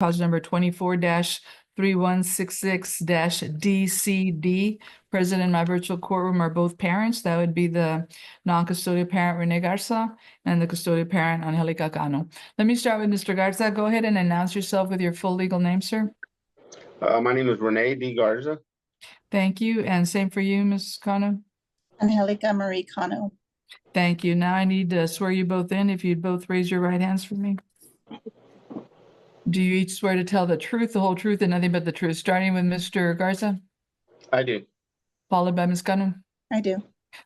Cause number 24-3166-DCD. Present in my virtual courtroom are both parents. That would be the non-custodial parent Rene Garza and the custodial parent Angelica Cano. Let me start with Mr. Garza. Go ahead and announce yourself with your full legal name, sir. My name is Rene D. Garza. Thank you. And same for you, Ms. Cano. Angelica Marie Cano. Thank you. Now I need to swear you both in. If you'd both raise your right hands for me. Do you each swear to tell the truth, the whole truth, and nothing but the truth? Starting with Mr. Garza, I do. followed by Ms. Cano. I do.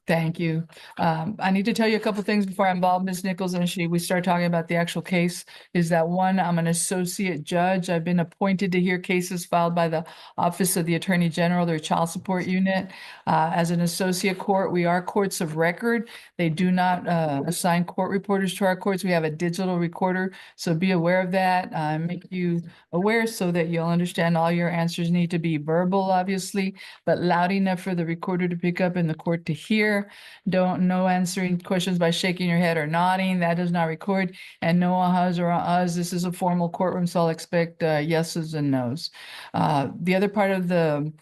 Thank you. I need to tell you a couple things before I involve Ms. Nichols and we start talking about the actual case. Is that one, I'm an associate judge. I've been appointed to hear cases filed by the Office of the Attorney General, their child support unit. As an associate court, we are courts of record. They do not assign court reporters to our courts. We have a digital recorder, so be aware of that. Make you aware so that you'll understand all your answers need to be verbal, obviously, but loud enough for the recorder to pick up and the court to hear. No answering questions by shaking your head or nodding. That does not record. And no ahas or ahs. This is a formal courtroom, so I'll expect yeses and nos. The other part of the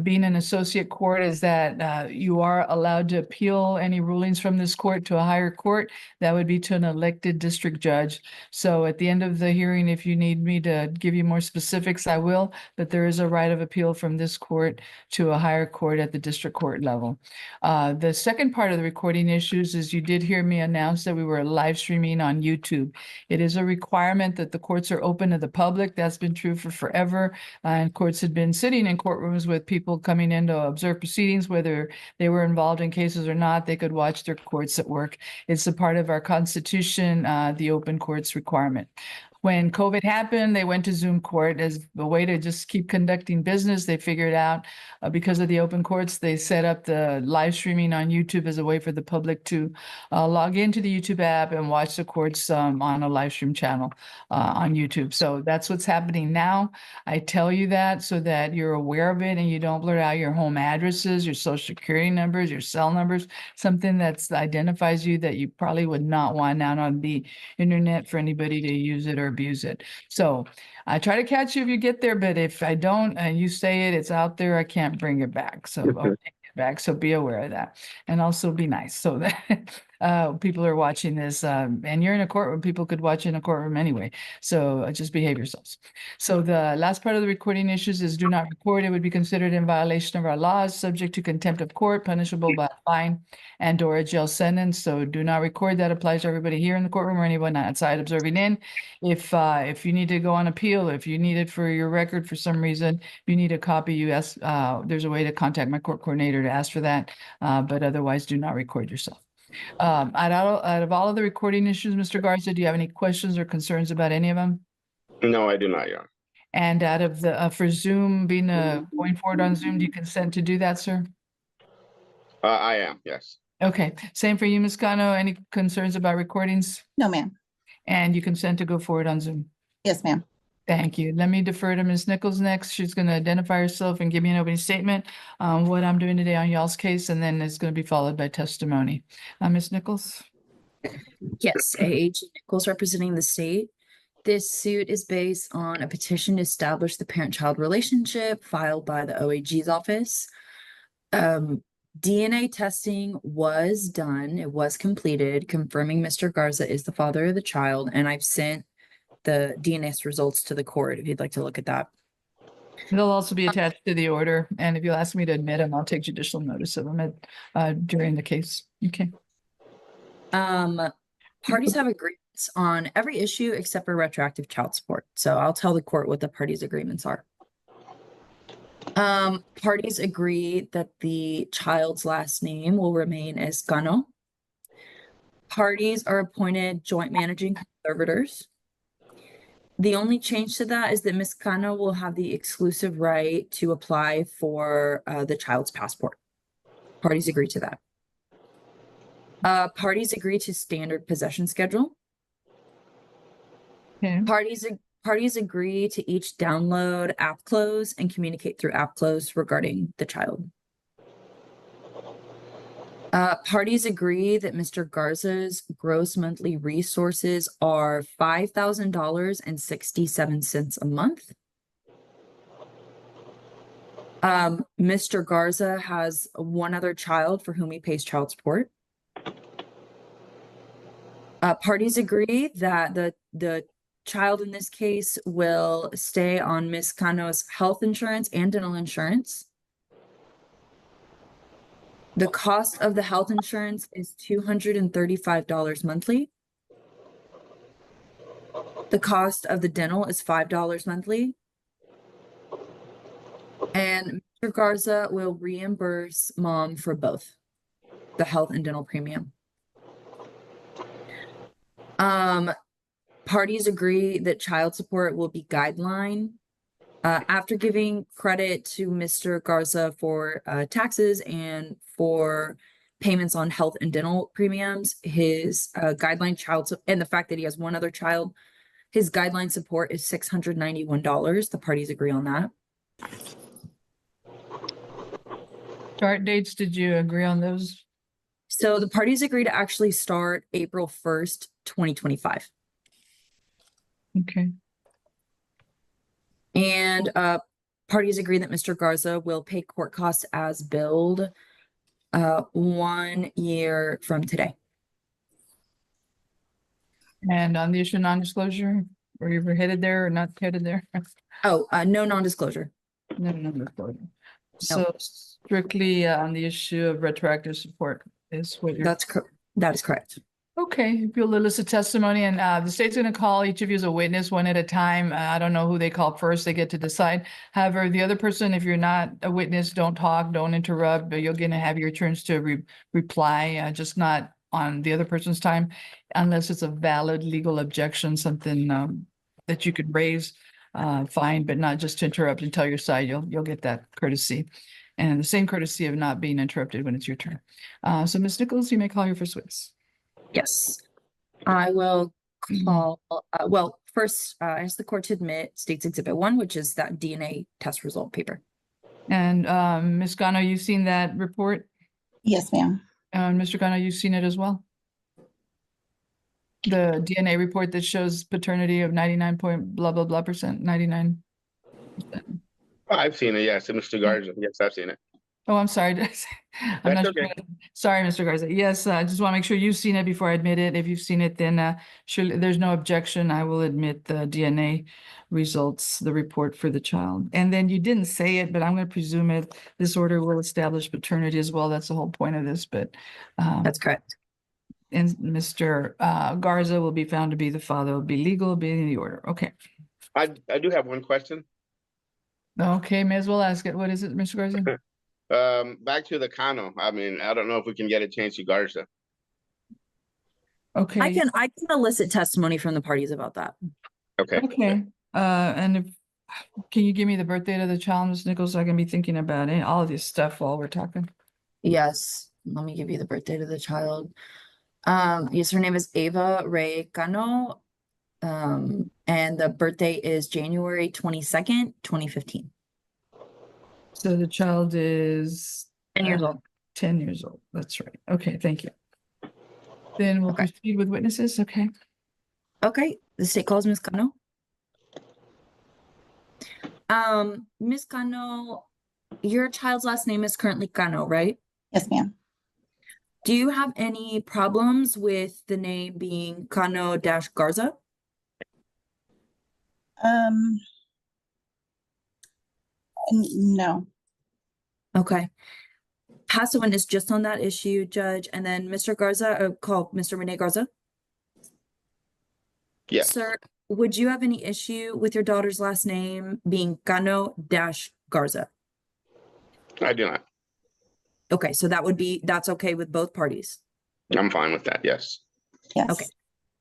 being an associate court is that you are allowed to appeal any rulings from this court to a higher court. That would be to an elected district judge. So at the end of the hearing, if you need me to give you more specifics, I will, but there is a right of appeal from this court to a higher court at the district court level. The second part of the recording issues is you did hear me announce that we were live streaming on YouTube. It is a requirement that the courts are open to the public. That's been true for forever. And courts had been sitting in courtrooms with people coming in to observe proceedings, whether they were involved in cases or not. They could watch their courts at work. It's a part of our Constitution, the open courts requirement. When COVID happened, they went to Zoom court as a way to just keep conducting business. They figured out because of the open courts, they set up the live streaming on YouTube as a way for the public to log into the YouTube app and watch the courts on a live stream channel on YouTube. So that's what's happening now. I tell you that so that you're aware of it and you don't blurt out your home addresses, your social security numbers, your cell numbers, something that identifies you that you probably would not want out on the internet for anybody to use it or abuse it. So I try to catch you if you get there, but if I don't and you say it, it's out there, I can't bring it back. So I'll take it back. So be aware of that. And also be nice so that people are watching this and you're in a courtroom, people could watch in a courtroom anyway. So just behave yourselves. So the last part of the recording issues is do not record. It would be considered in violation of our laws, subject to contempt of court, punishable by a fine and or a jail sentence. So do not record. That applies to everybody here in the courtroom or anyone outside observing in. If you need to go on appeal, if you need it for your record for some reason, you need a copy, you ask, there's a way to contact my court coordinator to ask for that, but otherwise do not record yourself. Out of all of the recording issues, Mr. Garza, do you have any questions or concerns about any of them? No, I do not, Your Honor. And out of the, for Zoom, being going forward on Zoom, do you consent to do that, sir? I am, yes. Okay, same for you, Ms. Cano. Any concerns about recordings? No, ma'am. And you consent to go forward on Zoom? Yes, ma'am. Thank you. Let me defer to Ms. Nichols next. She's going to identify herself and give me an opening statement on what I'm doing today on y'all's case, and then it's going to be followed by testimony. Ms. Nichols? Yes, A.H. Nichols representing the state. This suit is based on a petition to establish the parent-child relationship filed by the OAG's office. DNA testing was done. It was completed, confirming Mr. Garza is the father of the child, and I've sent the DNA results to the court if you'd like to look at that. They'll also be attached to the order, and if you'll ask me to admit them, I'll take judicial notice of them during the case. Okay. Parties have agreements on every issue except for retroactive child support. So I'll tell the court what the parties' agreements are. Parties agree that the child's last name will remain as Cano. Parties are appointed joint managing conservators. The only change to that is that Ms. Cano will have the exclusive right to apply for the child's passport. Parties agree to that. Parties agree to standard possession schedule. Okay. Parties agree to each download AppClose and communicate through AppClose regarding the child. Parties agree that Mr. Garza's gross monthly resources are $5,000.67 a month. Mr. Garza has one other child for whom he pays child support. Parties agree that the child in this case will stay on Ms. Cano's health insurance and dental insurance. The cost of the health insurance is $235 monthly. The cost of the dental is $5 monthly. And Mr. Garza will reimburse mom for both the health and dental premium. Parties agree that child support will be guideline. After giving credit to Mr. Garza for taxes and for payments on health and dental premiums, his guideline and the fact that he has one other child, his guideline support is $691. The parties agree on that. Start dates, did you agree on those? So the parties agree to actually start April 1st, 2025. Okay. And parties agree that Mr. Garza will pay court costs as billed 1 year from today. And on the issue of non-disclosure, were you ever headed there or not headed there? Oh, no non-disclosure. No, non-disclosure. So strictly on the issue of retroactive support is what you're. That is correct. Okay, if you'll elicit testimony and the state's gonna call each of you as a witness one at a time. I don't know who they call first, they get to decide. However, the other person, if you're not a witness, don't talk, don't interrupt, but you're gonna have your turns to reply, just not on the other person's time. Unless it's a valid legal objection, something that you could raise, fine, but not just to interrupt and tell your side, you'll get that courtesy. And the same courtesy of not being interrupted when it's your turn. So Ms. Nichols, you may call your first witness. Yes. I will call, well, first, I ask the court to admit State's Exhibit 1, which is that DNA test result paper. And Ms. Gano, you've seen that report? Yes, ma'am. Mr. Gano, you've seen it as well? The DNA report that shows paternity of 99 point blah, blah, blah percent, 99%. I've seen it, yes, Mr. Garza. Yes, I've seen it. Oh, I'm sorry. I'm That's not sure. okay. Sorry, Mr. Garza. Yes, I just want to make sure you've seen it before I admit it. If you've seen it, then surely there's no objection. I will admit the DNA results, the report for the child. And then you didn't say it, but I'm going to presume it. This order will establish paternity as well. That's the whole point of this, but. That's correct. And Mr. Garza will be found to be the father, will be legal, be in the order. Okay. I do have one question. Okay, may as well ask it. What is it, Mr. Garza? Back to the Cano. I mean, I don't know if we can get it changed to Garza. Okay. I can elicit testimony from the parties about that. Okay. Okay. And can you give me the birth date of the child, Ms. Nichols? So I can be thinking about it, all of this stuff while we're talking. Yes. Let me give you the birth date of the child. Yes, her name is Ava Ray Cano. And the birthday is January 22nd, 2015. So the child is 10 years old. 10 years old. That's right. Okay, thank you. Then we'll Okay. proceed with witnesses. Okay. Okay, the state calls Ms. Cano. Ms. Cano, your child's last name is currently Cano, right? Yes, ma'am. Do you have any problems with the name being Cano-Garza? No. Okay. Pass a witness just on that issue, Judge, and then Mr. Garza, call Mr. Rene Garza. Yes. Sir, would you have any issue with your daughter's last name being Cano-Garza? I do not. Okay, so that's okay with both parties. I'm fine with that, yes. Yes. Okay.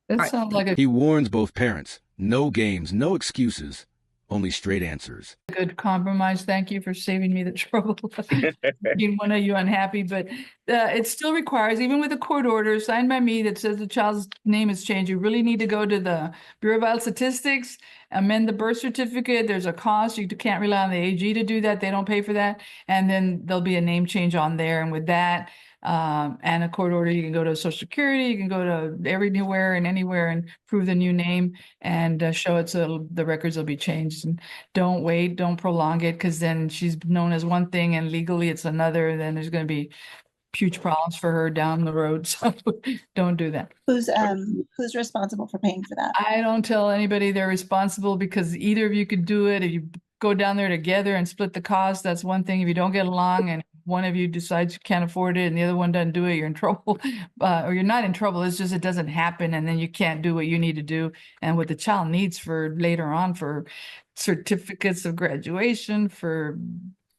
That Alright. sounds like a He warns both parents, no games, no excuses, only straight answers. good compromise. Thank you for saving me the trouble of being one of you unhappy, but it still requires, even with a court order signed by me that says the child's name is changed, you really need to go to the Bureau of Vital Statistics, amend the birth certificate. There's a cost. You can't rely on the AG to do that. They don't pay for that. And then there'll be a name change on there. And with that, and a court order. You can go to Social Security, you can go to everywhere and anywhere and prove the new name and show it so the records will be changed. And don't wait, don't prolong it, because then she's known as one thing and legally it's another. Then there's going to be huge problems for her down the road. So don't do that. Who's responsible for paying for that? I don't tell anybody they're responsible, because either of you could do it. If you go down there together and split the cost, that's one thing. If you don't get along and one of you decides you can't afford it and the other one doesn't do it, you're in trouble. Or you're not in trouble. It's just it doesn't happen, and then you can't do what you need to do and what the child needs for later on, for certificates of graduation, for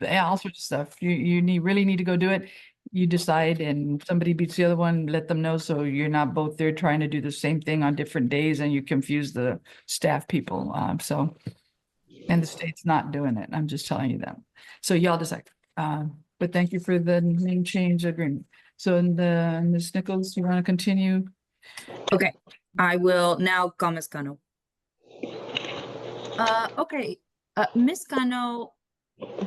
all sorts of stuff. You really need to go do it. You decide, and somebody beats the other one, let them know, so you're not both there trying to do the same thing on different days and you confuse the staff people. And the state's not doing it. I'm just telling you that. So y'all decide. But thank you for the name change agreement. So Ms. Nichols, you want to continue? Okay, I will now call Ms. Cano. Okay, Ms. Cano,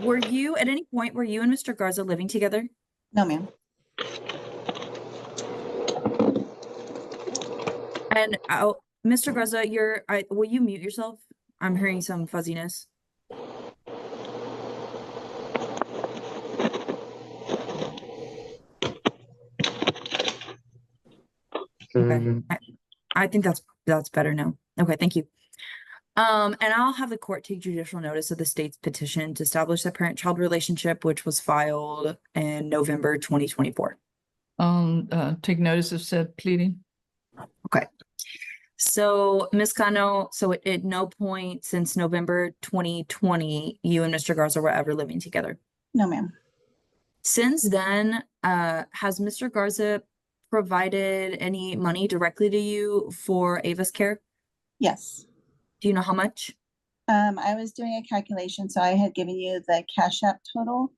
were you at any point, were you and Mr. Garza living together? No, ma'am. And Mr. Garza, will you mute yourself? I'm hearing some fuzziness. Okay, I think that's better now. Okay, thank you. And I'll have the court take judicial notice of the state's petition to establish a parent-child relationship, which was filed in November 2024. Take notice of said pleading. Okay. So, Ms. Cano, so at no point since November 2020, you and Mr. Garza were ever living together. No, ma'am. Since then, has Mr. Garza provided any money directly to you for Ava's care? Yes. Do you know how much? I was doing a calculation, so I had given you the Cash App total,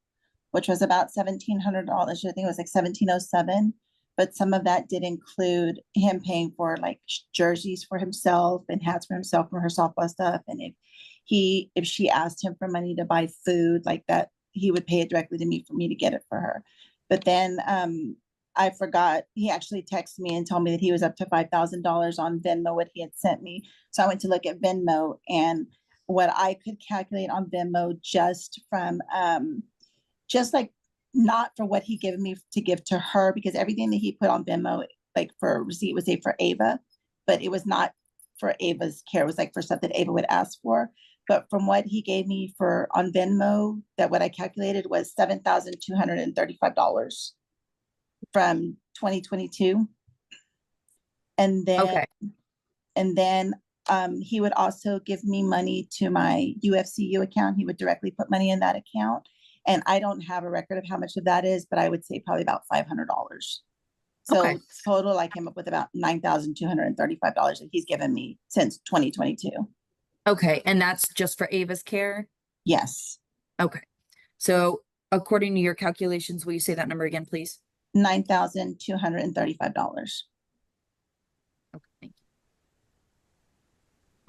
which was about $1,700. I think it was like 1,707. But some of that did include him paying for like jerseys for himself and hats for himself for her softball stuff. And if she asked him for money to buy food like that, he would pay it directly to me for me to get it for her. But then I forgot, he actually texted me and told me that he was up to $5,000 on Venmo, what he had sent me. So I went to look at Venmo, and what I could calculate on Venmo just from just like, not for what he gave me to give to her, because everything that he put on Venmo, like for receipt, was say for Ava, but it was not for Ava's care. It was like for stuff that Ava would ask for. But from what he gave me for on Venmo, that what I calculated was $7,235 from 2022. And then, Okay. and then he would also give me money to my UFCU account. He would directly put money in that account. And I don't have a record of how much of that is, but I would say probably about $500. So Okay. total, I came up with about $9,235 that he's given me since 2022. Okay, and that's just for Ava's care? Yes, Okay. So according to your calculations, will you say that number again, please? $9,235. Okay, thank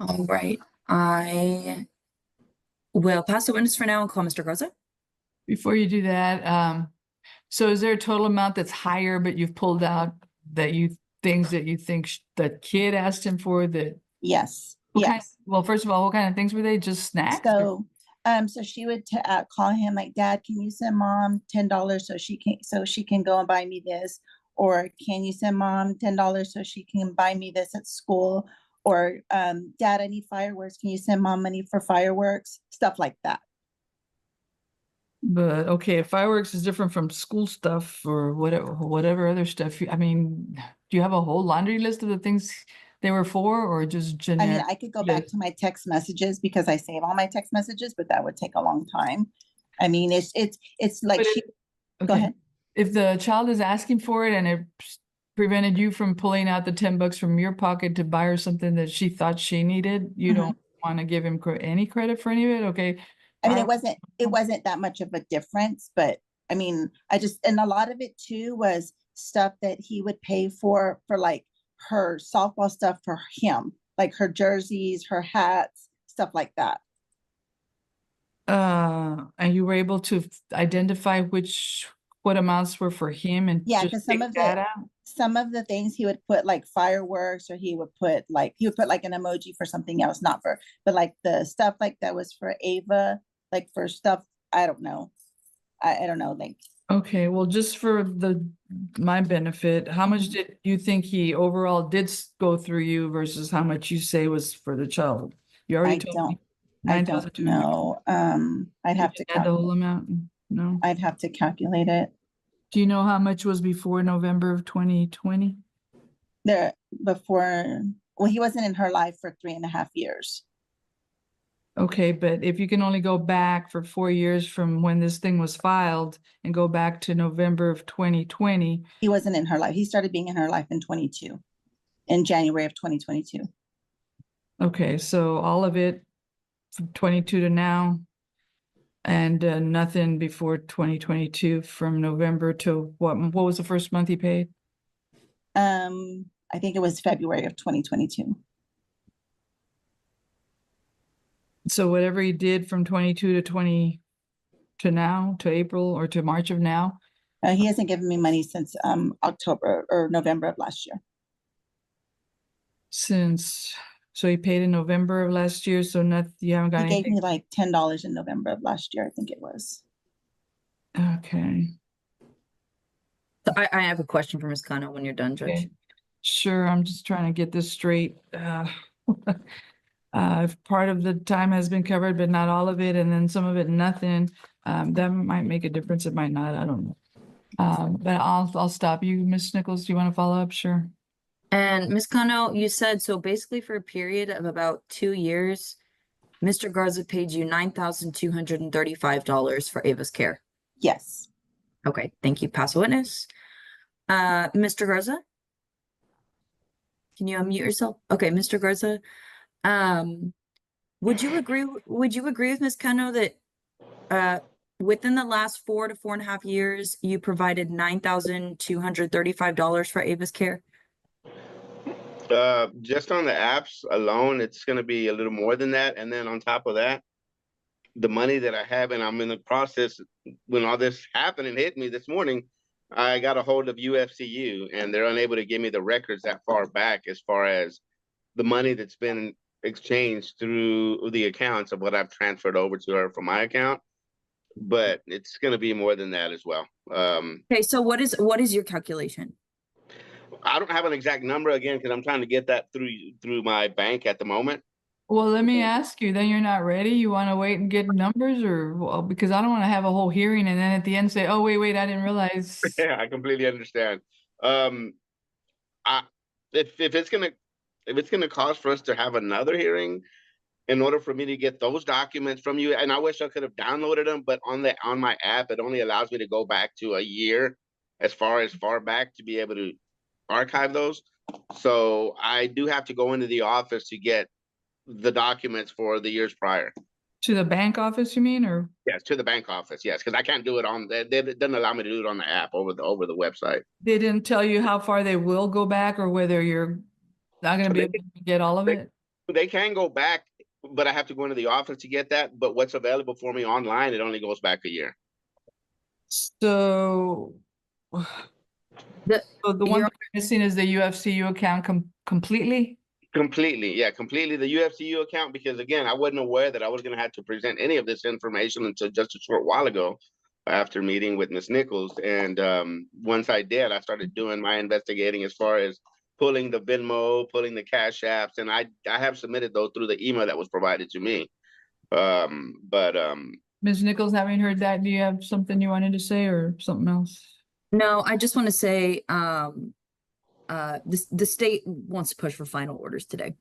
you. All right, I will pass the witness for now and call Mr. Garza. Before you do that, so is there a total amount that's higher, but you've pulled out things that you think the kid asked him for that? Yes, Yes. Well, first of all, what kind of things were they? Just snacks? So, so she would call him like, "Dad, can you send Mom $10 so she can go and buy me this?" Or, "Can you send Mom $10 so she can buy me this at school?" Or, "Dad, I need fireworks. Can you send Mom money for fireworks?" Stuff like that. But okay, fireworks is different from school stuff or whatever other stuff. I mean, do you have a whole laundry list of the things they were for, or just I mean, generic? I could go back to my text messages because I save all my text messages, but that would take a long time. I mean, it's like But she, go Okay. ahead. If the child is asking for it and it prevented you from pulling out the $10 from your pocket to buy her something that she thought she needed, you don't want to give him any credit for any of it? Okay. I mean, it wasn't that much of a difference, but I mean, and a lot of it too was stuff that he would pay for like her softball stuff for him, like her jerseys, her hats, stuff like that. And you were able to identify what amounts were for him and Yeah, just because take that out? some of the things he would put like fireworks, or he would put like an emoji for something else, not for, but like the stuff like that was for Ava, like for stuff, I don't know. I don't know, like, Okay, well, just for my benefit, how much Mhm. did you think he overall did go through you versus how much you say was for the child? You already I told don't, me I nine don't thousand two hundred. know. I'd have to Add the whole calculate, amount? No? I'd have to calculate it. Do you know how much was before November of 2020? There, before, well, he wasn't in her life for 3.5 years. Okay, but if you can only go back for 4 years from when this thing was filed and go back to November of 2020, He wasn't in her life. He started being in her life in 22, in January of 2022. okay, so all of it from 22 to now, and nothing before 2022 from November to what was the first month he paid? I think it was February of 2022. So whatever he did from 22 to 20 to now, to April or to March of now, He hasn't given me money since October or November of last year. so he paid in November of last year, so you haven't got He gave anything? me like $10 in November of last year, I think it was. Okay, So I have a question for Ms. Kano when you're done, Judge. okay. Sure, I'm just trying to get this straight. If part of the time has been covered, but not all of it, and then some of it, nothing, that might make a difference, it might not, I don't know. But I'll stop you, Ms. Nichols, do you want to follow up? Sure. And Ms. Kano, you said, so basically for a period of about 2 years, Mr. Garza paid you $9,235 for Ava's care. Yes. Okay, thank you. Pass a witness. Mr. Garza? Can you unmute yourself? Okay, Mr. Garza. Would you agree with Ms. Kano that within the last 4 to 4.5 years, you provided $9,235 for Ava's care? Just on the apps alone, it's gonna be a little more than that. And then on top of that, the money that I have, and I'm in the process, when all this happened and hit me this morning, I got a hold of UFCU and they're unable to give me the records that far back as far as the money that's been exchanged through the accounts of what I've transferred over to her from my account. But it's gonna be more than that as well. Okay, so what is your calculation? I don't have an exact number again because I'm trying to get that through my bank at the moment. Well, let me ask you, then you're not ready? You want to wait and get numbers or, well, because I don't want to have a whole hearing and then at the end say, oh, wait, I didn't realize. Yeah, I completely understand. I if it's gonna cost for us to have another hearing in order for me to get those documents from you, and I wish I could have downloaded them, but on my app, it only allows me to go back to a year as far back to be able to archive those. So I do have to go into the office to get the documents for the years prior. To the bank office, you mean, or? Yes, to the bank office. Yes, because I can't do it on. It doesn't allow me to do it on the app over the website. They didn't tell you how far they will go back or whether you're not going to be able to get all of it? They can go back, but I have to go into the office to get that. But what's available for me online, it only goes back a year. So The- so the one you're- thing missing is the UFCU account completely? Completely, yeah, completely the UFCU account, because again, I wasn't aware that I was going to have to present any of this information until just a short while ago after meeting with Ms. Nichols. And once I did, I started doing my investigating as far as pulling the Venmo, pulling the Cash Apps, and I have submitted those through the email that was provided to me. Ms. Nichols, having heard that, do you have something you wanted to say or something else? No, I just want to say, the state wants to push for final orders today.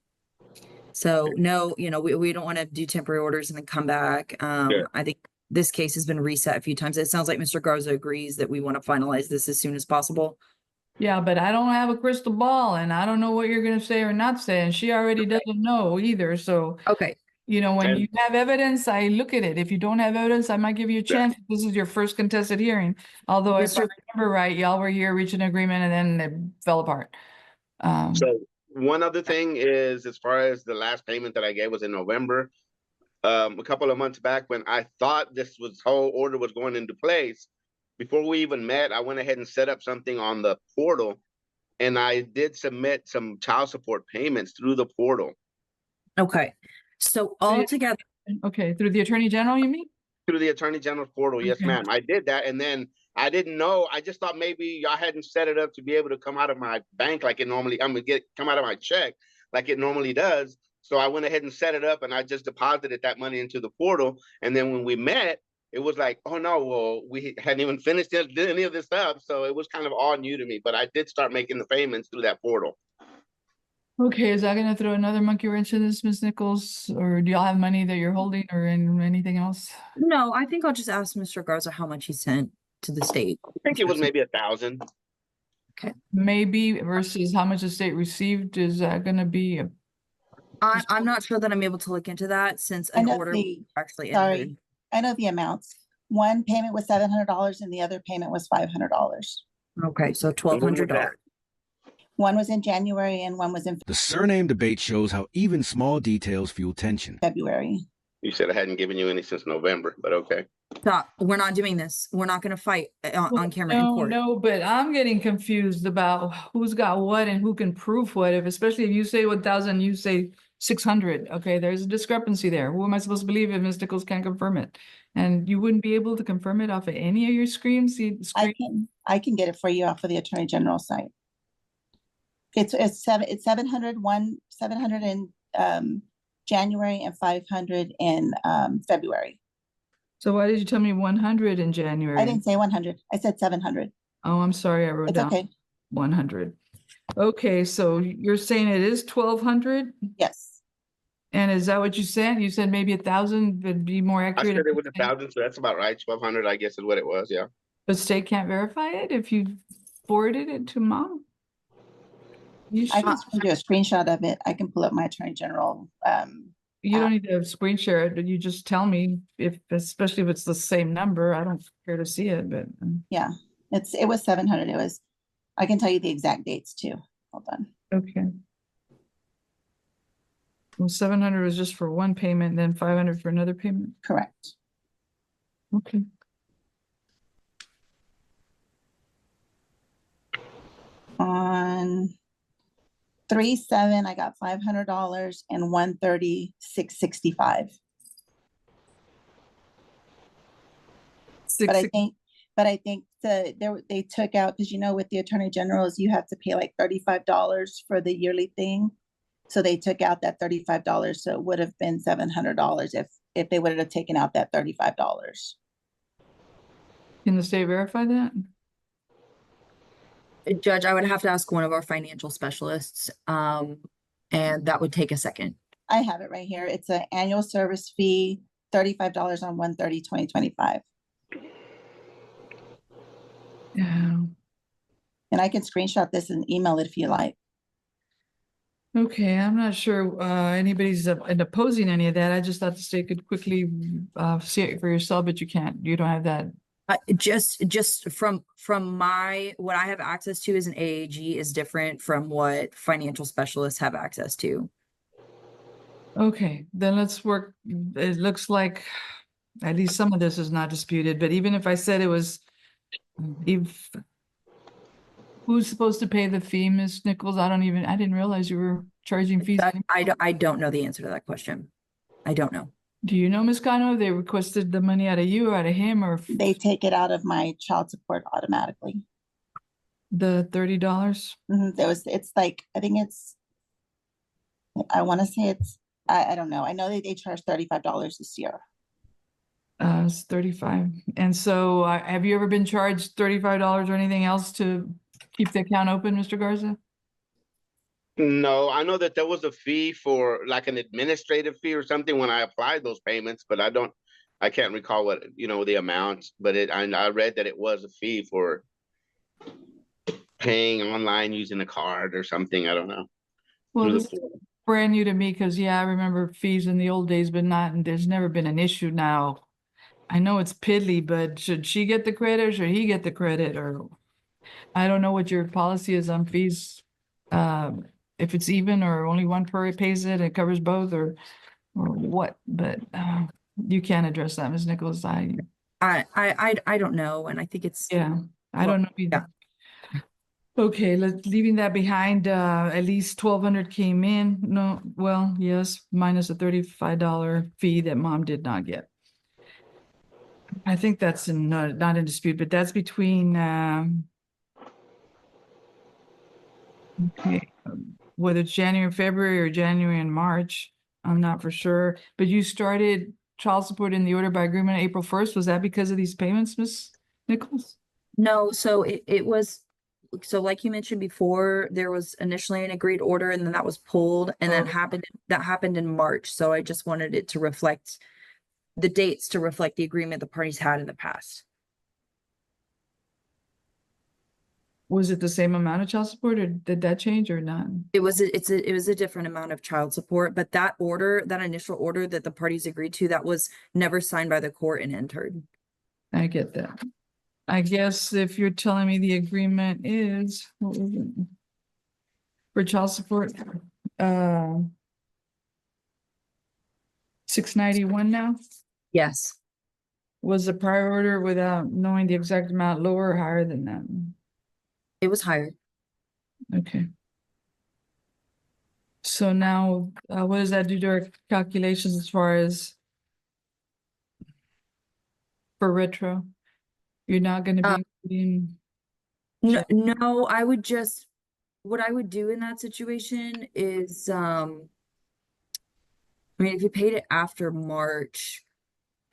So no, we don't want to do temporary orders and then come back. Sure. I think this case has been reset a few times. It sounds like Mr. Garza agrees that we want to finalize this as soon as possible. Yeah, but I don't have a crystal ball and I don't know what you're going to say or not say. And she already doesn't know either. So, Okay, when And- you have evidence, I look at it. If you don't have evidence, I might give you a Yeah. chance. This is your first contested hearing. Although if I Mr. remember right, y'all were here, reaching an agreement and then it fell apart. So one other thing is, as far as the last payment that I gave was in November, a couple of months back when I thought this whole order was going into place, before we even met, I went ahead and set up something on the portal, and I did submit some child support payments through the portal. Okay, so yeah. altogether, Okay, through the Attorney General, you mean? Through the Attorney General's portal, yes, Okay. ma'am. I did that, and then I didn't know. I just thought maybe y'all hadn't set it up to be able to come out of my bank like it normally. I'm gonna come out of my check like it normally does. So I went ahead and set it up, and I just deposited that money into the portal. And then when we met, it was like, oh no, well, we hadn't even finished any of this stuff, so it was kind of all new to me. But I did start making the payments through that portal. Okay, is that gonna throw another monkey wrench in this, Ms. Nichols? Or do y'all have money that you're holding or in anything else? no, I think I'll just ask Mr. Garza how much he sent to the state. I think it was maybe 1,000. Maybe versus how much the state received, is that gonna be? I'm not sure that I'm able to look into that since I an know order the- actually sorry. entered. I know the amounts. One payment was $700 and the other payment was $500. Okay, so $1,200. One was in January and one was in The surname debate shows how even small details fuel tension. February. You said I hadn't given you any since November, but okay. Stop. We're not doing this. We're not gonna fight on camera in No, court. no, but I'm getting confused about who's got what and who can prove what, especially if you say 1,000, you say 600. Okay, there's a discrepancy there. Who am I supposed to believe if Ms. Nichols can't confirm it? And you wouldn't be able to confirm it off of any of your screens? I can get it for you off of the Attorney General site. It's 700 in January and 500 in February. So why did you tell me 100 in January? I didn't say 100. I said 700. Oh, I'm sorry, I wrote It's down okay. 100. Okay, so you're saying it is 1,200? Yes. And is that what you said? You said maybe 1,000 would be more I accurate. said if it was the state- 1,000, so that's about right. 1,200, I guess, is what it was. Yeah. But state can't verify it if you forwarded it to mom? You I should, can send you a screenshot of it. I can pull up my Attorney General. you don't need to screen share it, you just tell me if, especially if it's the same number, I don't care to see it, but. Yeah, it was 700. I can tell you the exact dates too. Hold on. Okay. Well, 700 was just for one payment, then 500 for another payment. Correct. Okay. On 3/7, I got $500 and 136.65. But I think they took out, because with the Attorney General's, you have to pay like $35 for the yearly thing. So they took out that $35, so it would have been $700 if they would have taken out that $35. Can the state verify that? Judge, I would have to ask one of our financial specialists, and that would take a second. I have it right here. It's an annual service fee, $35 on 1/30/2025. Yeah. And I can screenshot this and email it if you like. Okay, I'm not sure anybody's opposing any of that. I just thought the state could quickly see it for yourself, but you can't. You don't have that. Just from what I have access to as an AAG is different from what financial specialists have access to. Okay, then let's work. It looks like at least some of this is not disputed, but even if I said it was, if who's supposed to pay the fee, Ms. Nichols? I didn't realize you were charging fees. I don't know the answer to that question. I don't know. Do you know, Ms. Cano, if they requested the money out of you or out of him, or They take it out of my child support automatically. the $30? It's like, I think I want to say I don't know. I know they charge $35 this year. It's 35. And so have you ever been charged $35 or anything else to keep the account open, Mr. Garza? No, I know that there was a fee for like an administrative fee or something when I applied those payments, but I can't recall what, the amount, but I read that it was a fee for paying online using a card or something. I don't know. Well, Through this the is portal. brand new to me because, I remember fees in the old days, but and there's never been an issue now. I know it's piddly, but should she get the credit or should he get the credit? Or I don't know what your policy is on fees. If it's even or only one pays it covers both or what, but you can't address that, Ms. Nichols. I don't know, and I think it's Yeah, I Well, don't know either. Okay, leaving that behind, at least 1,200 came in. No, well, yes, minus a $35 fee that mom did not get. I think that's not in dispute, but that's between, okay, whether it's January, February, or January and March, I'm not for sure. But you started child support in the order by agreement April 1st. Was that because of these payments, Miss Nichols? No, so it was, so like you mentioned before, there was initially an agreed order and then that was pulled and Oh. that happened in March. So I just wanted it to reflect the dates to reflect the agreement the parties had in the past. Was it the same amount of child support, or did that change or not? It was a different amount of child support, but that order, that initial order that the parties agreed to, that was never signed by the court and entered. I get that. I guess if you're telling me the agreement is, what was it? For child support, 691 now? Yes, Was the prior order, without knowing the exact amount, lower or higher than that? it was higher. Okay. So now, what does that do to our calculations as far as for retro? You're not gonna be including, No, Sure. no, I would just, what I would do in that situation is, I mean, if you paid it after March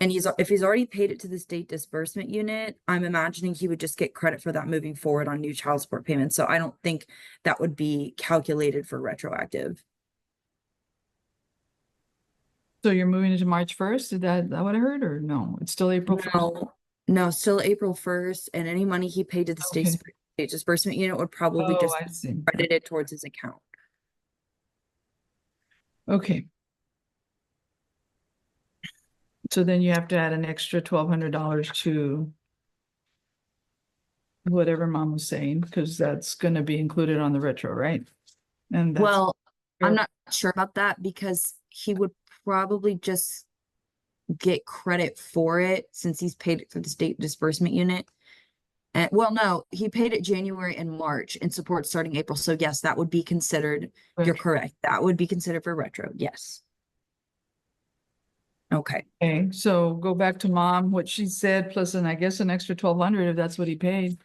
and if he's already paid it to the state disbursement unit, I'm imagining he would just get credit for that moving forward on new child support payments. So I don't think that would be calculated for retroactive. so you're moving into March 1st? Is that what I heard, or no? It's still April 1st? No, still April 1st, and any money he paid to the Okay. state disbursement unit would probably Oh, just I see. credited towards his account. Okay. So then you have to add an extra $1,200 to whatever mom was saying, because that's gonna be included on the retro, right? And that's, Well, I'm fair. not sure about that because he would probably just get credit for it since he's paid it through the state disbursement unit. And well, no, he paid it January and March and support starting April. So yes, that would be considered. You're Retro. correct. That would be considered for retro. Yes. Okay. Okay, so go back to mom, what she said, plus I guess an extra 1,200 if that's what he paid.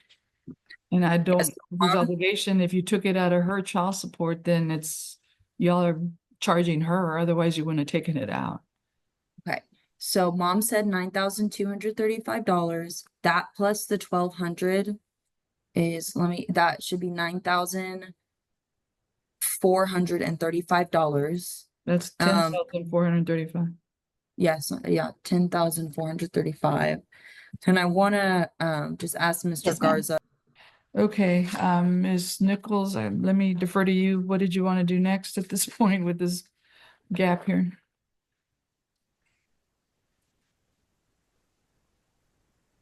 And I don't, Yes, his Mom. obligation, if you took it out of her child support, then y'all are charging her, otherwise you wouldn't have taken it out. Okay. So mom said $9,235. That plus the 1,200 is, that should be $9,435. That's 10,435. Yes, yeah, 10,435. And I wanna just ask Mr. Yes, ma'am. Garza, Okay, Ms. Nichols, let me defer to you. What did you want to do next at this point with this gap here?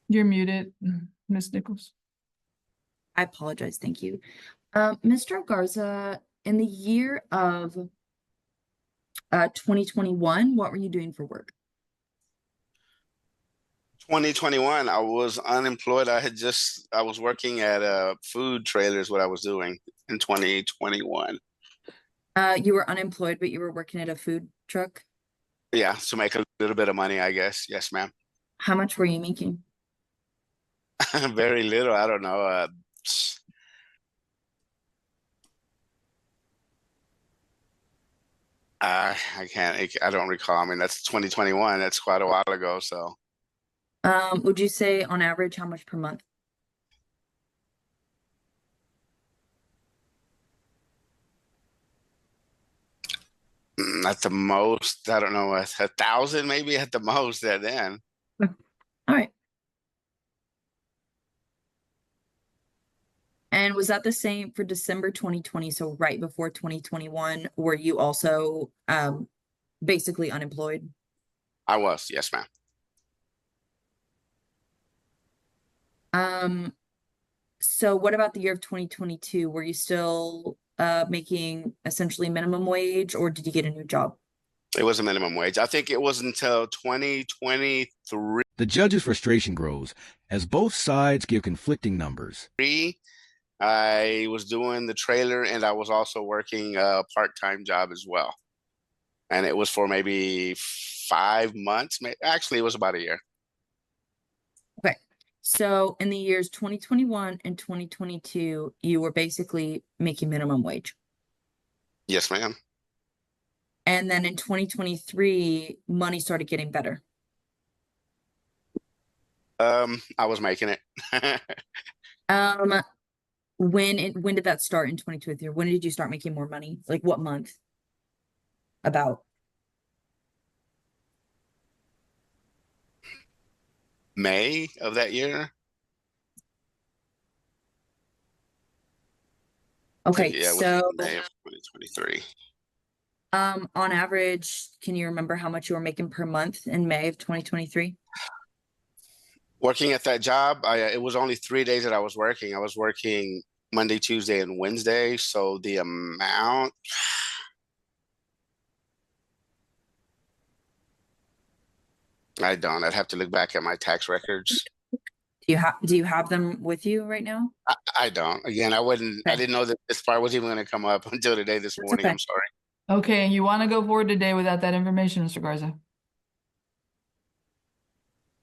You're muted, Ms. Nichols. I apologize, thank you. Mr. Garza, in the year of 2021, what were you doing for work? 2021, I was unemployed. I was working at a food trailer is what I was doing in 2021. You were unemployed, but you were working at a food truck. Yeah, to make a little bit of money, I guess. Yes, ma'am. How much were you making? Very little. I don't know. I don't recall. I mean, that's 2021. That's quite a while ago. So Would you say on average how much per month? at the most, I don't know, 1,000 maybe at the most there then. All right. And was that the same for December 2020? So right before 2021, were you also basically unemployed? I was, yes, ma'am. So what about the year of 2022? Were you still making essentially minimum wage, or did you get a new job? It was a minimum wage. I think it was until 2023 The judge's frustration grows as both sides give conflicting numbers. I was doing the trailer and I was also working a part-time job as well. And it was for maybe 5 months. Actually, it was about a year. Okay. So in the years 2021 and 2022, you were basically making minimum wage. Yes, ma'am. And then in 2023, money started getting better. I was making it. When did that start in 2023? When did you start making more money? Like what month? About May of that year. okay, Yeah, it was so May of 2023. on average, can you remember how much you were making per month in May of 2023? Working at that job, it was only 3 days that I was working. I was working Monday, Tuesday, and Wednesday. So the amount, I don't. I'd have to look back at my tax records. Do you have them with you right now? I don't. Again, I wouldn't. I Okay. didn't know that this part was even going to come up until today, this morning. okay. I'm sorry. Okay, and you want to go forward today without that information, Mr. Garza?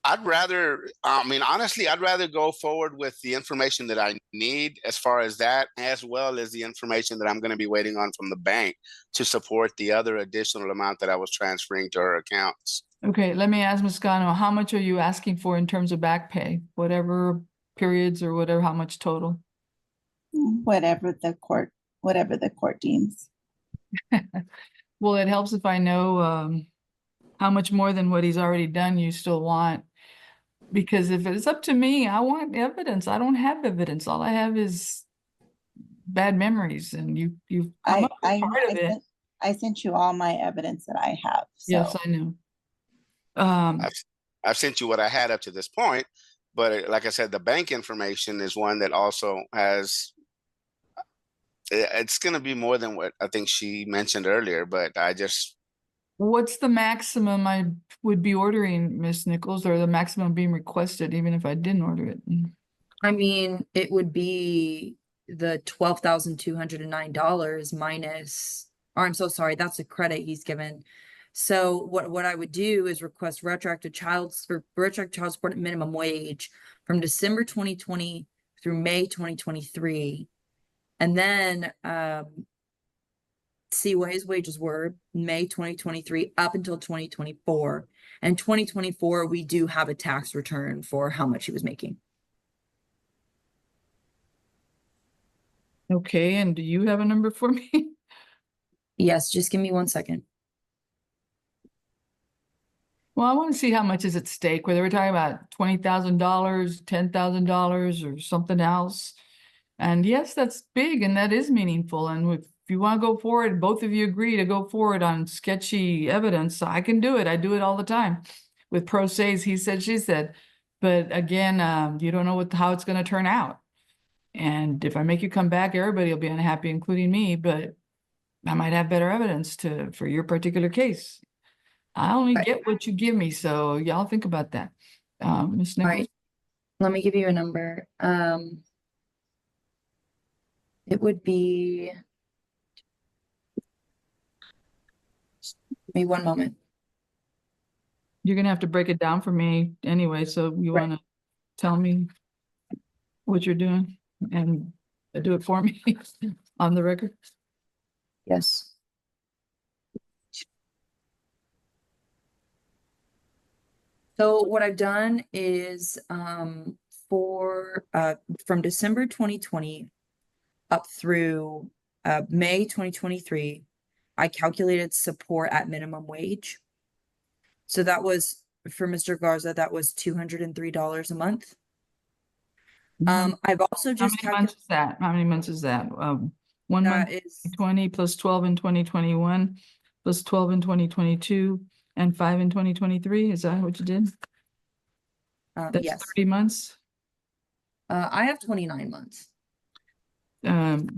I'd rather, I mean, honestly, I'd rather go forward with the information that I need as far as that, as well as the information that I'm going to be waiting on from the bank to support the other additional amount that I was transferring to her accounts. Okay, let me ask Ms. Cano, how much are you asking for in terms of back pay? Whatever periods or whatever, how much total? Whatever the court deems. Well, it helps if I know how much more than what he's already done you still want. Because if it's up to me, I want evidence. I don't have evidence. All I have is bad memories, and you've come up with part of it. I sent you all my evidence that I have, Yes, so. I know. I've sent you what I had up to this point, but like I said, the bank information is one that also has, it's going to be more than what I think she mentioned earlier, but I just, What's the maximum I would be ordering, Miss Nichols, or the maximum being requested, even if I didn't order it? I mean, it would be the $12,209 minus, or I'm so sorry, that's a credit he's given. So what I would do is request retroactive child support at minimum wage from December 2020 through May 2023. And then see what his wages were May 2023 up until 2024. And 2024, we do have a tax return for how much he was making. Okay, and do you have a number for me? Yes, just give me 1 second. Well, I want to see how much is at stake, whether we're talking about $20,000, $10,000, or something else. And yes, that's big and that is meaningful. And if you want to go forward, both of you agree to go forward on sketchy evidence, I can do it. I do it all the time with pro se's, he said, she said. But again, you don't know how it's going to turn out. And if I make you come back, everybody will be unhappy, including me. But I might have better evidence for your particular case. I only get what you give me, so y'all think about that. Ms. All Nichols? right, let me give you a number. It would be, give me 1 moment. You're gonna have to break it down for me anyway, so you Right. wanna tell me what you're doing and do it for me on the record? Yes. So what I've done is from December 2020 up through May 2023, I calculated support at minimum wage. So that was for Mr. Garza, that was $203 a month. I've also How just many months calculated is that? How many months is that? 1 month, that is 20 plus 12 in 2021, plus 12 in 2022, and 5 in 2023? Is that what you did? That's yes. 30 months. I have 29 months.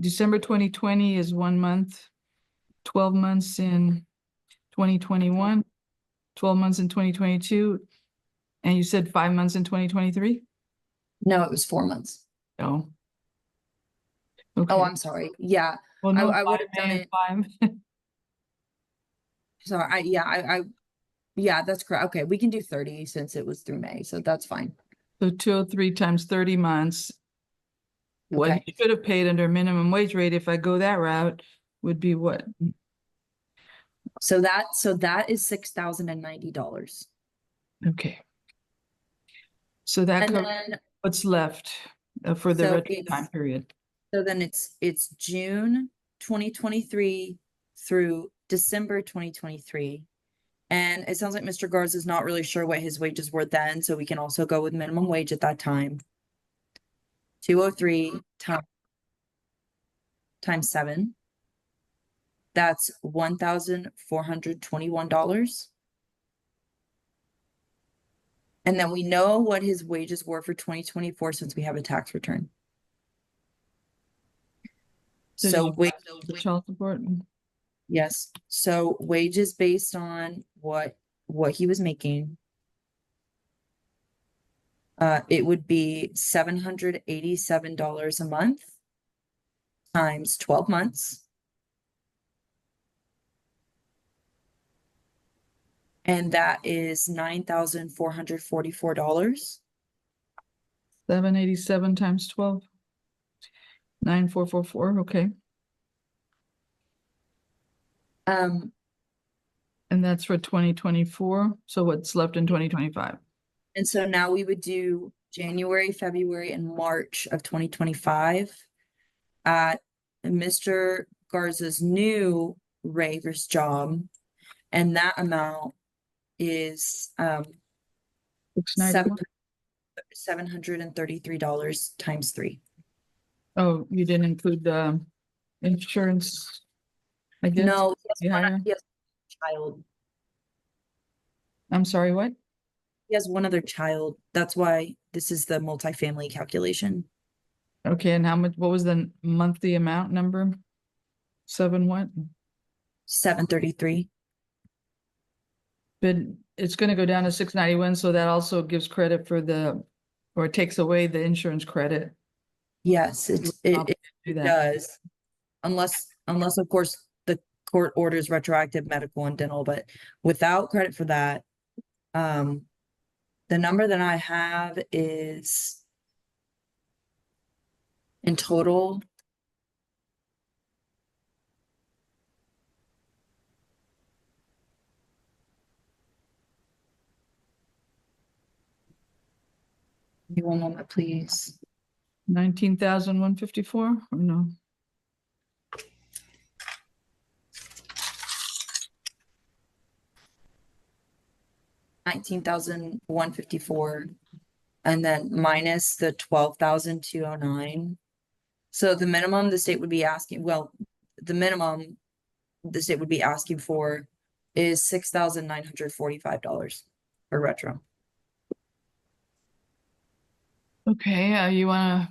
December 2020 is 1 month, 12 months in 2021, 12 months in 2022, And you said 5 months in 2023? No, it was 4 months. No. Oh, Okay. I'm sorry. Yeah, Well, no, I would 5 have done May it. and 5. Sorry, yeah, that's correct. Okay, we can do 30 since it was through May, so that's fine. So 203 times 30 months. What Okay. he should have paid under minimum wage rate, if I go that route, would be what? So that is $6,090. Okay. So that And covers then, what's left for the so retro it's- time period. so then it's June 2023 through December 2023. And it sounds like Mr. Garza is not really sure what his wages were then, so we can also go with minimum wage at that time. 203 times 7. That's $1,421. And then we know what his wages were for 2024 since we have a tax return. Did So you the child support? yes, so wages based on what he was making. It would be $787 a month times 12 months. And that is $9,444. 787 times 12. 9444, okay. Um, And that's for 2024. So what's left in 2025? and so now we would do January, February, and March of 2025 at Mr. Garza's new Ravers job. And that amount is 691. $733 times 3. Oh, you didn't include the insurance, I guess? No, Yeah. he has one child. I'm sorry, what? He has one other child. That's why this is the multifamily calculation. Okay, and how much, what was the monthly amount number? 7 what? 733. But it's gonna go down to 691, so that also gives credit for the, or it takes away the insurance credit. Yes, I'll it do that. does. Unless of course the court orders retroactive medical and dental, but without credit for that, the number that I have is in total. Give me one moment, please. 19,154 or no? $19,154, and then minus the 12,209. So the minimum the state would be asking, well, the minimum the state would be asking for is $6,945 for retro. Okay, you wanna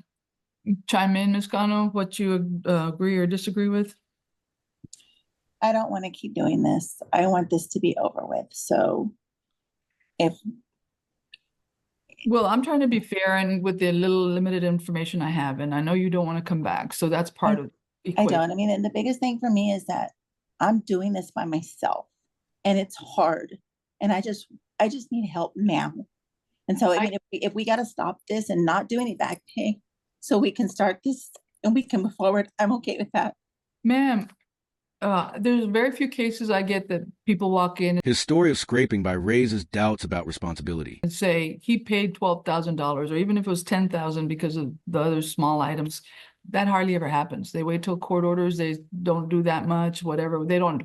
chime in, Ms. Cano, what you agree or disagree with? I don't want to keep doing this. I want this to be over with. So if, Well, I'm trying to be fair and with the little limited information I have, and I know you don't want to come back, so that's part of the I equation. don't, I mean, and the biggest thing for me is that I'm doing this by myself and it's hard. And I just need help now. And so, I mean, if we got to stop this and not do any back pay so we can start this and we can move forward, I'm okay with that. Ma'am, there's very few cases I get that people walk in His story of scraping by raises doubts about responsibility. and say he paid $12,000, or even if it was 10,000 because of the other small items. That hardly ever happens. They wait till court orders. They don't do that much, whatever. They don't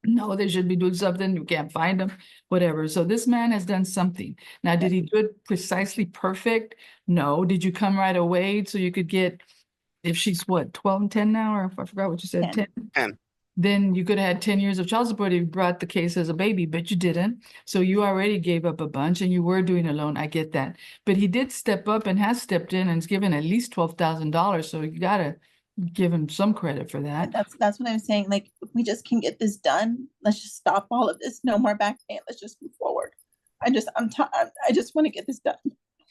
know they should be doing something. You can't find them, whatever. So this man has done something. Now, did he do it precisely perfect? No. Did you come right away so you could get, if she's what, 12 and 10 now, or I forgot what you said, 10? 10. Then you could have had 10 years of child support if you brought the case as a baby, but you didn't. So you already gave up a bunch and you were doing a loan. I get that. But he did step up and has stepped in and has given at least $12,000. So you gotta give him some credit for that. That's what I'm saying. Like, if we just can get this done, let's just stop all of this. No more back pay. Let's just move forward. I just want to get this done.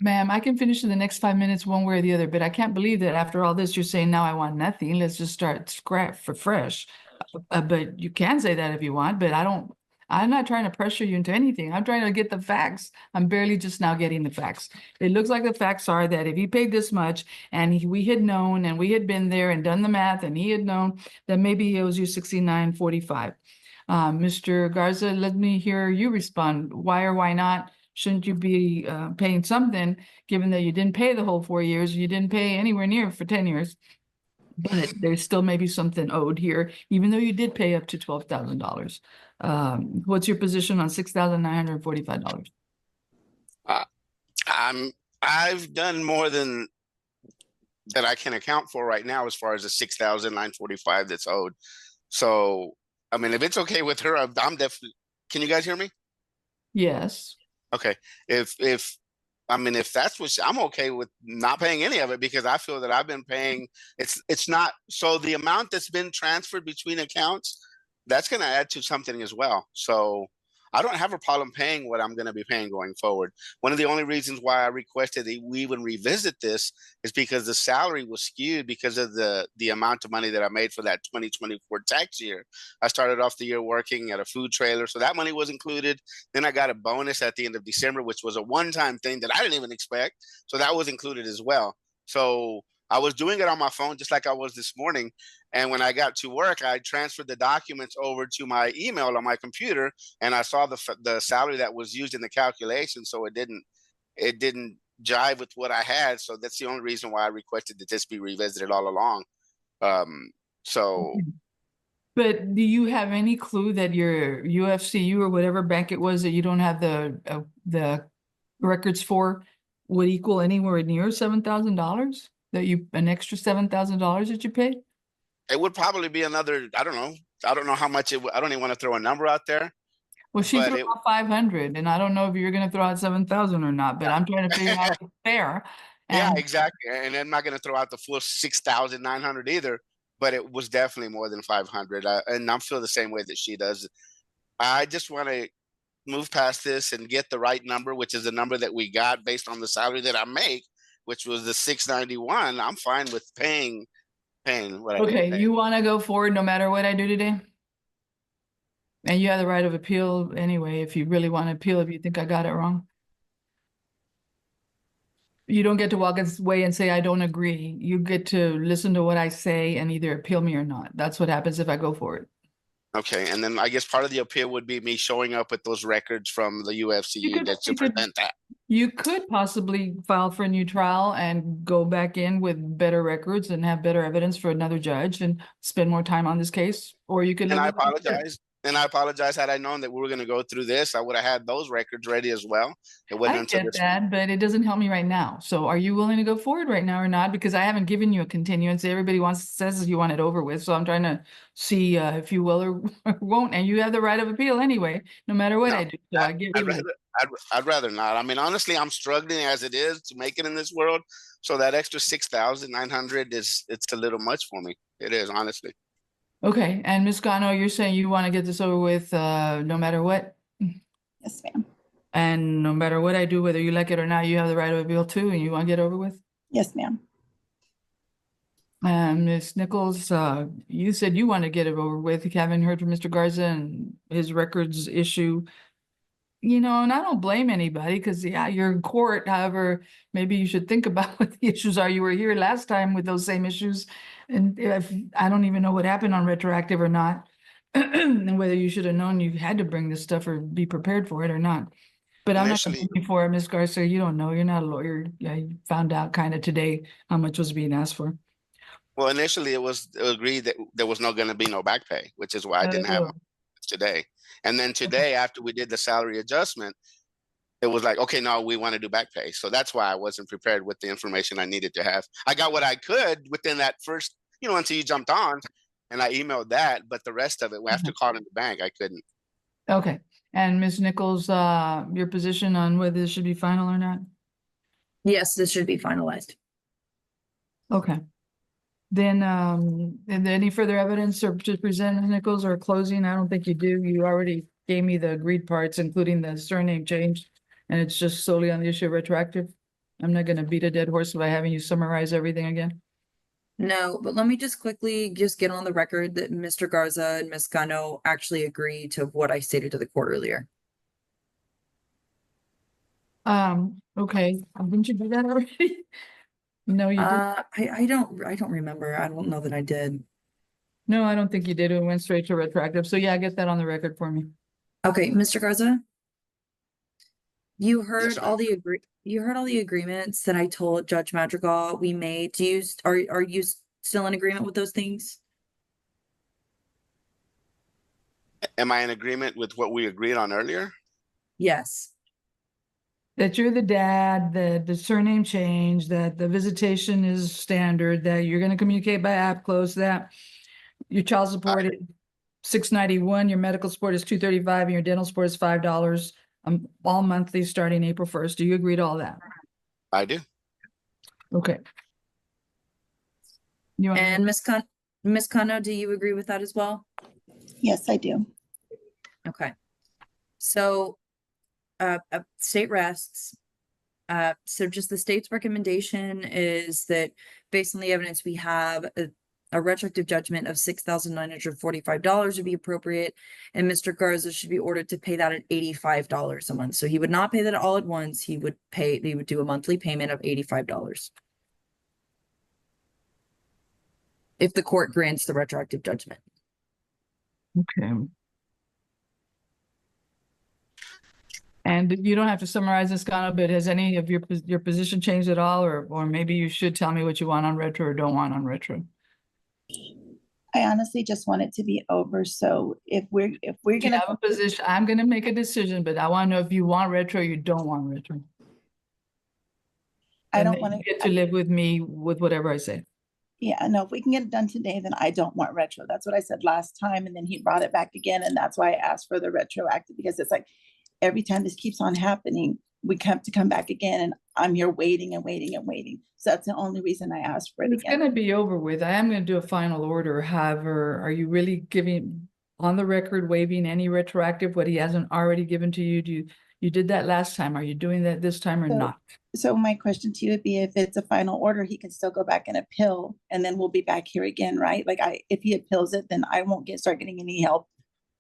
Ma'am, I can finish in the next 5 minutes one way or the other, but I can't believe that after all this, you're saying now I want nothing. Let's just start scrap for fresh. But you can say that if you want, but I'm not trying to pressure you into anything. I'm trying to get the facts. I'm barely just now getting the facts. It looks like the facts are that if he paid this much and we had known and we had been there and done the math and he had known, that maybe he owes you $69.45. Mr. Garza, let me hear you respond. Why or why not? Shouldn't you be paying something, given that you didn't pay the whole 4 years, you didn't pay anywhere near for 10 years? But there's still maybe something owed here, even though you did pay up to $12,000. What's your position on $6,945? I've done more than that I can account for right now as far as the 6,945 that's owed. So, I mean, if it's okay with her, I'm definitely, can you guys hear me? Yes. Okay. If that's what I'm okay with not paying any of it, because I feel that I've been paying, it's not, so the amount that's been transferred between accounts, that's going to add to something as well. So I don't have a problem paying what I'm going to be paying going forward. One of the only reasons why I requested that we even revisit this is because the salary was skewed because of the amount of money that I made for that 2024 tax year. I started off the year working at a food trailer, so that money was included. Then I got a bonus at the end of December, which was a one-time thing that I didn't even expect. So that was included as well. So I was doing it on my phone just like I was this morning. And when I got to work, I transferred the documents over to my email on my computer, and I saw the salary that was used in the calculation. So it didn't jive with what I had. So that's the only reason why I requested that this be revisited all along. But do you have any clue that your UFCU or whatever bank it was that you don't have the records for would equal anywhere near $7,000? That an extra $7,000 that you paid? It would probably be another, I don't know how much I don't even want to throw a number out there. Well, she threw out 500, and I don't know if you're going to throw out 7,000 or not, but I'm trying to figure out if it's fair. Yeah, exactly. And I'm not going to throw out the full 6,900 either, but it was definitely more than 500. And I'm feel the same way that she does. I just want to move past this and get the right number, which is the number that we got based on the salary that I make, which was the 691. I'm fine with paying what I need to pay. You want to go forward no matter what I do today? And you have the right of appeal anyway, if you really want to appeal, if you think I got it wrong. You don't get to walk away and say, I don't agree. You get to listen to what I say and either appeal me or not. That's what happens if I go forward. Okay, and then I guess part of the appeal would be me showing up with those records from the UFCU that to prevent that. You could possibly file for a new trial and go back in with better records and have better evidence for another judge and spend more time on this case. Or you could. And I apologize. And I apologize. Had I known that we were going to go through this, I would have had those records ready as well. It wasn't until get that, but it doesn't help me right now. So are you willing to go forward right now or not? Because I haven't given you a continuance. Everybody says you want it over with. So I'm trying to see if you will or won't. And you have the right of appeal anyway, no matter what I do. So I'd rather not. I mean, honestly, I'm struggling as it is to make it in this world. So that extra 6,900 it's a little much for me. It is, honestly. Okay, and Ms. Gano, you're saying you want to get this over with no matter what? Yes, ma'am. And no matter what I do, whether you like it or not, you have the right of appeal too, and you want to get over with? Yes, ma'am. Ms. Nichols, you said you want to get it over with. You haven't heard from Mr. Garza and his records issue. You know, and I don't blame anybody because, yeah, you're in court. However, maybe you should think about what the issues are. You were here last time with those same issues. And if I don't even know what happened on retroactive or not, and whether you should have known you had to bring this stuff or be prepared for it or not. But I'm not looking for it, Ms. Garza. You don't know. You're not a lawyer. I found out kind of today how much was being asked for. Well, initially it was agreed that there was not going to be no back pay, which is why I didn't have today. And then today, after we did the salary adjustment, it was like, okay, no, we want to do back pay. So that's why I wasn't prepared with the information I needed to have. I got what I could within that first, until you jumped on, and I emailed that, but the rest of it, after calling the bank, I couldn't. Okay. And Ms. Nichols, your position on whether this should be final or not? Yes, this should be finalized. Okay. Then, any further evidence or to present, Ms. Nichols, or closing? I don't think you do. You already gave me the agreed parts, including the surname change. and it's just solely on the issue of retroactive? I'm not gonna beat a dead horse by having you summarize everything again. No, but let me just quickly just get on the record that Mr. Garza and Ms. Gano actually agree to what I stated to the court earlier. Okay, didn't you do that already? No, you didn't. I don't remember. I don't know that I did. No, I don't think you did. It went straight to retroactive. So yeah, get that on the record for me. Okay, Mr. Garza? You heard ma'am. all the you heard all the agreements that I told Judge Madrigal we made. Do you, are you still in agreement with those things? Am I in agreement with what we agreed on earlier? Yes. That you're the dad, that the surname changed, that the visitation is standard, that you're gonna communicate by app close, that your child support is $691, your medical support is $235, and your dental support is $5, all monthly starting April 1st. Do you agree to all that? I do. Okay. You want And Ms. Kano, do you agree with that as well? Yes, I do. Okay. So, state rests. So just the state's recommendation is that based on the evidence we have, a retroactive judgment of $6,945 would be appropriate, and Mr. Garza should be ordered to pay that at $85 a month. So he would not pay that all at once. He would do a monthly payment of $85. If the court grants the retroactive judgment. Okay. And you don't have to summarize this, Gano, but has any of your position changed at all? Or maybe you should tell me what you want on retro or don't want on retro. I honestly just want it to be over. So if we're You gonna, have a position, I'm gonna make a decision, but I wanna know if you want retro or you don't want retro. I And don't then want you get to live with me with whatever I say. yeah, no, if we can get it done today, then I don't want retro. That's what I said last time. And then he brought it back again. And that's why I asked for the retroactive, because it's like, every time this keeps on happening, we have to come back again, and I'm here waiting and waiting and waiting. So that's the only reason I asked for it It's again. gonna be over with. I am gonna do a final order. However, are you really giving, on the record, waiving any retroactive, what he hasn't already given to you? You did that last time. Are you doing that this time or So- not? So my question to you would be, if it's a final order, he can still go back and appeal, and then we'll be back here again, right? Like if he appeals it, then I won't start getting any help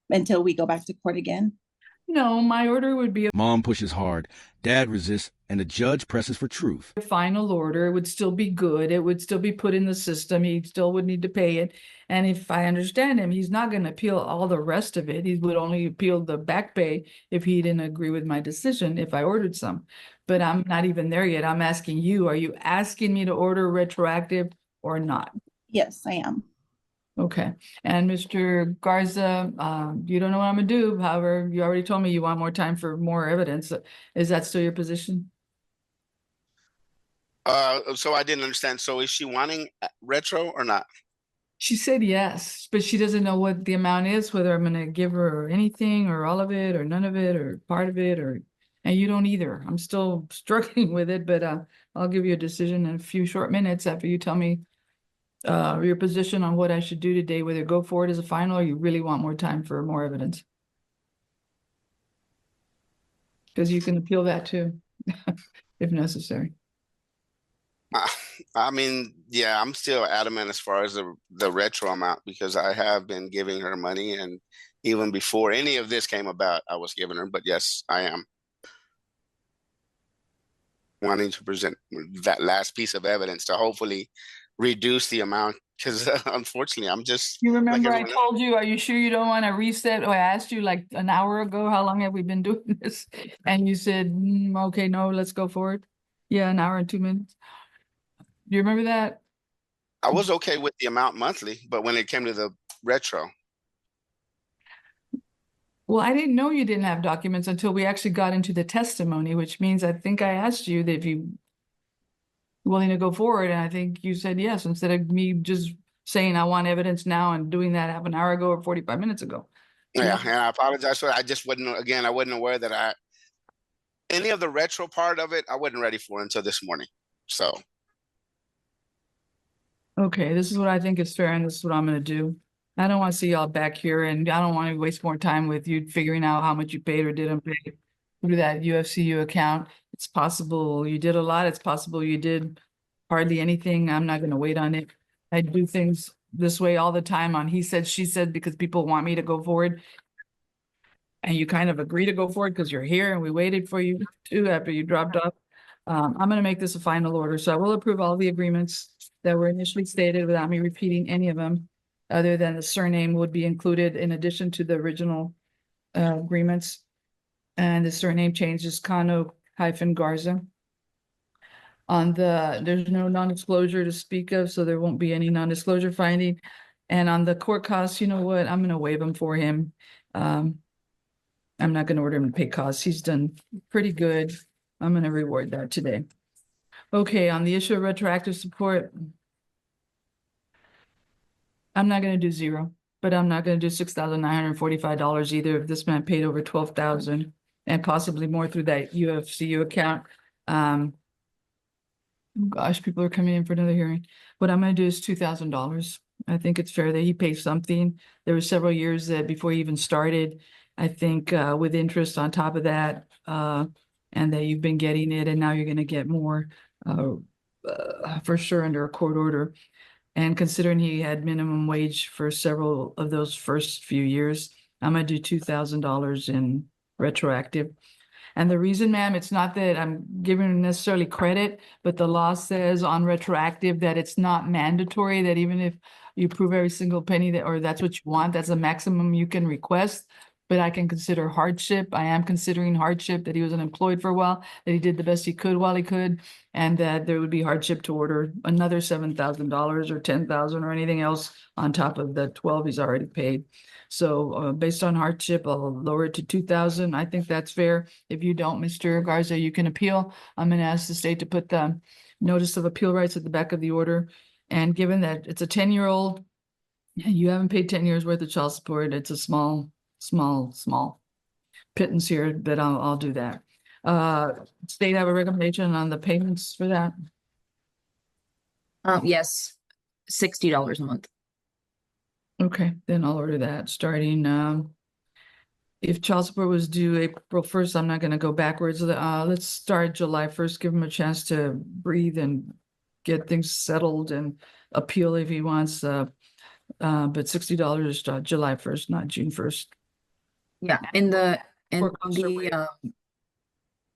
until we go back to court again. No, my order would be Mom pushes hard, dad resists, and the judge presses for truth. a final order. It would still be good. It would still be put in the system. He still would need to pay it. And if I understand him, he's not gonna appeal all the rest of it. He would only appeal the back pay if he didn't agree with my decision, if I ordered some. But I'm not even there yet. I'm asking you, are you asking me to order retroactive or not? Yes, I am. Okay, and Mr. Garza, you don't know what I'm gonna do. However, you already told me you want more time for more evidence. Is that still your position? So I didn't understand. So is she wanting retro or not? She said yes, but she doesn't know what the amount is, whether I'm gonna give her anything or all of it or none of it or part of it and you don't either. I'm still struggling with it, but I'll give you a decision in a few short minutes after you tell me your position on what I should do today, whether go forward as a final or you really want more time for more evidence. Because you can appeal that too, if necessary. I mean, yeah, I'm still adamant as far as the retro amount, because I have been giving her money, and even before any of this came about, I was giving her. But yes, I am wanting to present that last piece of evidence to hopefully reduce the amount, because unfortunately, I'm just You remember I everyone else. told you, are you sure you don't want to reset? Or I asked you like an hour ago, how long have we been doing this? And you said, okay, no, let's go forward. Yeah, an hour and 2 minutes. Do you remember that? I was okay with the amount monthly, but when it came to the retro, Well, I didn't know you didn't have documents until we actually got into the testimony, which means I think I asked you that if you willing to go forward, and I think you said yes, instead of me just saying I want evidence now and doing that half an hour ago or 45 minutes ago. yeah, and I apologize for that. I just wasn't, again, I wasn't aware that any of the retro part of it, I wasn't ready for until this morning. So Okay, this is what I think is fair, and this is what I'm gonna do. I don't want to see y'all back here, and I don't want to waste more time with you figuring out how much you paid or didn't pay. through that UFCU account. It's possible you did a lot. It's possible you did hardly anything. I'm not gonna wait on it. I do things this way all the time on he said, she said, because people want me to go forward. And you kind of agree to go forward because you're here and we waited for you too after you dropped off. I'm gonna make this a final order, so I will approve all the agreements that were initially stated without me repeating any of them. Other than the surname would be included in addition to the original agreements. And the surname change is Cano-Garza. On there's no non-disclosure to speak of, so there won't be any non-disclosure finding. And on the court costs, you know what, I'm gonna waive them for him. I'm not gonna order him to pay costs. He's done pretty good. I'm gonna reward that today. Okay, on the issue of retroactive support. I'm not gonna do zero, but I'm not gonna do $6,945 either. If this man paid over 12,000 and possibly more through that UFCU account. Gosh, people are coming in for another hearing. What I'm gonna do is $2,000. I think it's fair that he pays something. There were several years that before he even started, I think with interest on top of that, and that you've been getting it and now you're gonna get more for sure under a court order. And considering he had minimum wage for several of those first few years, I'm gonna do $2,000 in retroactive. And the reason, ma'am, it's not that I'm giving him necessarily credit, but the law says on retroactive that it's not mandatory, that even if you prove every single penny that, or that's what you want, that's the maximum you can request. But I can consider hardship. I am considering hardship, that he was unemployed for a while, that he did the best he could while he could, and that there would be hardship to order another $7,000 or 10,000 or anything else on top of the 12 he's already paid. So based on hardship, I'll lower it to 2,000. I think that's fair. If you don't, Mr. Garza, you can appeal. I'm gonna ask the state to put the notice of appeal rights at the back of the order. And given that it's a 10-year-old, you haven't paid 10 years worth of child support, it's a small pittance here, but I'll do that. State have a recommendation on the payments for that? Yes, $60 a month. Okay, then I'll order that starting, if child support was due April 1st, I'm not gonna go backwards. Let's start July 1st, give him a chance to breathe and get things settled and appeal if he wants, but $60 July 1st, not June 1st. Yeah, in the, Court costs are waived.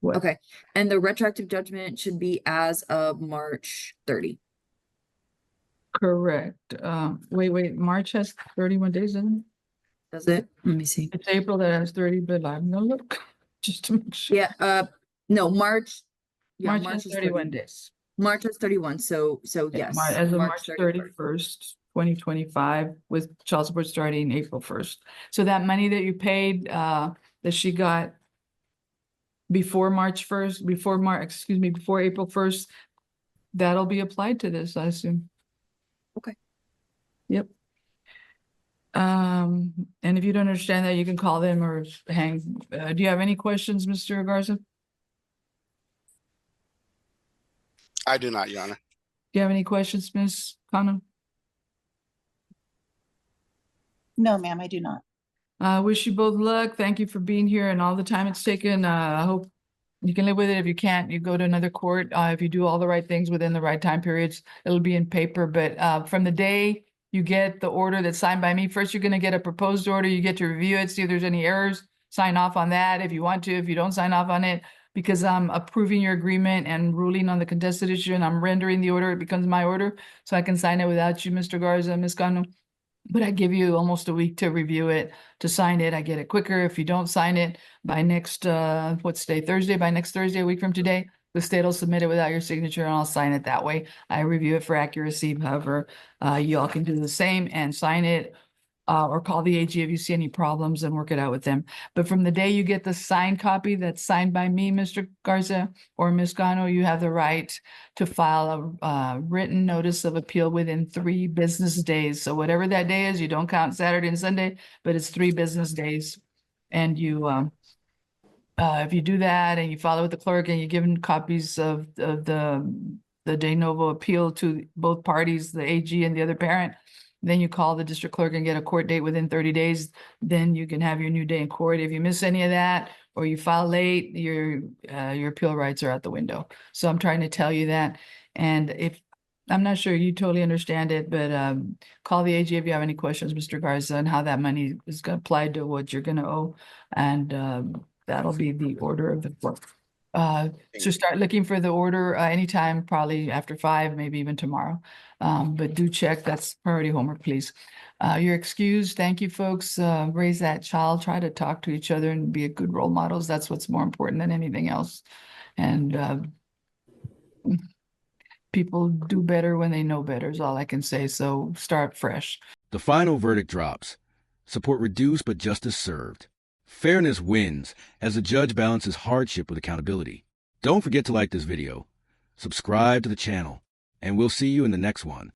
What? okay, and the retroactive judgment should be as of March 30. Correct. Wait, March has 31 days in it? Does it? Let me see. It's April that has 30, but I'm gonna look, just to make sure. Yeah, no, March. Yeah, March March has is 31 days. March is 31, so yes. As of March 31st. 31st, 2025, with child support starting April 1st. So that money that you paid, that she got before March 1st, before April 1st, that'll be applied to this, I assume. Okay. Yep. And if you don't understand that, you can call them or hang. Do you have any questions, Mr. Garza? Do I do not, Your Honor. you have any questions, Ms. Kano? No, ma'am, I do not. I wish you both luck. Thank you for being here and all the time it's taken. I hope you can live with it. If you can't, you go to another court. If you do all the right things within the right time periods, it'll be in paper. But from the day you get the order that's signed by me, first you're gonna get a proposed order. You get to review it, see if there's any errors, sign off on that if you want to. If you don't sign off on it, because I'm approving your agreement and ruling on the contested issue and I'm rendering the order, it becomes my order. So I can sign it without you, Mr. Garza, Ms. Cano. But I give you almost a week to review it, to sign it. I get it quicker. If you don't sign it by next, what's today, Thursday, by next Thursday, a week from today, the state will submit it without your signature and I'll sign it that way. I review it for accuracy. However, you all can do the same and sign it or call the AG if you see any problems and work it out with them. But from the day you get the signed copy that's signed by me, Mr. Garza or Ms. Cano, you have the right to file a written notice of appeal within 3 business days. So whatever that day is, you don't count Saturday and Sunday, but it's 3 business days. And you, if you do that and you follow with the clerk and you give them copies of the de novo appeal to both parties, the AG and the other parent, then you call the district clerk and get a court date within 30 days. Then you can have your new day in court. If you miss any of that, or you file late, your appeal rights are out the window. So I'm trying to tell you that. And if, I'm not sure you totally understand it, but call the AG if you have any questions, Mr. Garza, and how that money is going to apply to what you're going to owe. And that'll be the order of the court. So start looking for the order anytime, probably after 5, maybe even tomorrow. But do check, that's priority homework, please. You're excused. Thank you, folks. Raise that child, try to talk to each other and be a good role models. That's what's more important than anything else. And people do better when they know better is all I can say. So start fresh. The final verdict drops. Support reduced but justice served. Fairness wins as the judge balances hardship with accountability. Don't forget to like this video, subscribe to the channel, and we'll see you in the next one.